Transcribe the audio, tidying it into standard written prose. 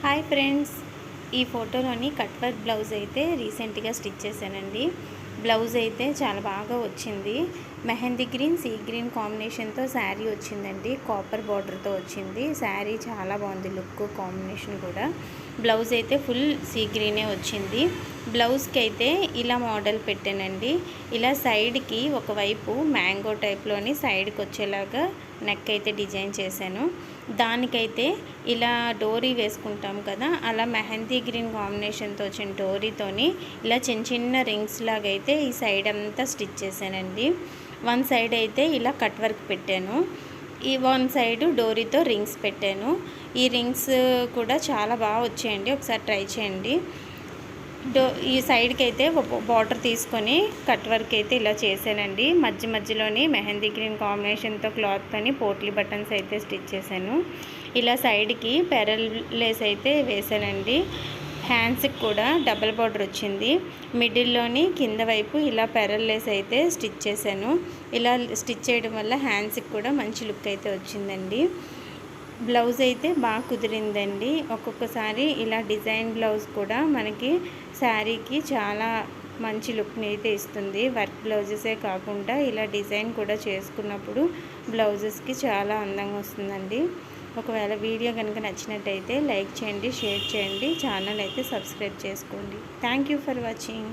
Hi friends, ఈ ఫోటోలోని cut work blouse అయితే రీసెంట్గా స్టిచ్ చేశానండి. బ్లౌజ్ అయితే చాలా బాగా వచ్చింది. మెహందీ గ్రీన్ సీ గ్రీన్ కాంబినేషన్తో శారీ వచ్చిందండి. కాపర్ బార్డర్తో వచ్చింది. శారీ చాలా బాగుంది, లుక్ కాంబినేషన్ కూడా. బ్లౌజ్ అయితే ఫుల్ సీ గ్రీనే వచ్చింది. బ్లౌజ్కి అయితే ఇలా మోడల్ పెట్టానండి. ఇలా సైడ్కి ఒకవైపు మ్యాంగో టైప్లోని సైడ్కి వచ్చేలాగా నెక్ అయితే డిజైన్ చేశాను. దానికైతే ఇలా డోరీ వేసుకుంటాం కదా, అలా మెహందీ గ్రీన్ కాంబినేషన్తో వచ్చిన డోరీతోని ఇలా చిన్న చిన్న రింగ్స్ లాగా అయితే ఈ సైడ్ అంతా స్టిచ్ చేశానండి. వన్ సైడ్ అయితే ఇలా కట్ వర్క్ పెట్టాను, ఈ వన్ సైడ్ డోరీతో రింగ్స్ పెట్టాను. ఈ రింగ్స్ కూడా చాలా బాగా వచ్చాయండి, ఒకసారి ట్రై చేయండి. ఈ సైడ్కి అయితే బార్డర్ తీసుకొని కట్ వర్క్ అయితే ఇలా చేశానండి. మధ్య మధ్యలోని మెహందీ గ్రీన్ కాంబినేషన్తో క్లాత్తోని పోట్లీ బటన్స్ అయితే స్టిచ్ చేశాను. ఇలా సైడ్కి పెరల్ లేస్ అయితే వేసానండి. హ్యాండ్స్కి కూడా డబల్ బార్డర్ వచ్చింది. మిడిల్లోని కింద వైపు ఇలా పెరల్ లేస్ అయితే స్టిచ్ చేశాను. ఇలా స్టిచ్ చేయడం వల్ల హ్యాండ్స్కి కూడా మంచి లుక్ అయితే వచ్చిందండి. బ్లౌజ్ అయితే బాగా కుదిరిందండి. ఒక్కొక్కసారి ఇలా డిజైన్ బ్లౌజ్ కూడా మనకి శారీకి చాలా మంచి లుక్ని అయితే ఇస్తుంది. వర్క్ బ్లౌజెసే కాకుండా ఇలా డిజైన్ కూడా చేసుకున్నప్పుడు బ్లౌజెస్కి చాలా అందంగా వస్తుందండి. ఒకవేళ వీడియో కనుక నచ్చినట్టయితే లైక్ చేయండి, షేర్ చేయండి, ఛానల్ అయితే సబ్స్క్రైబ్ చేసుకోండి. Thank you for watching.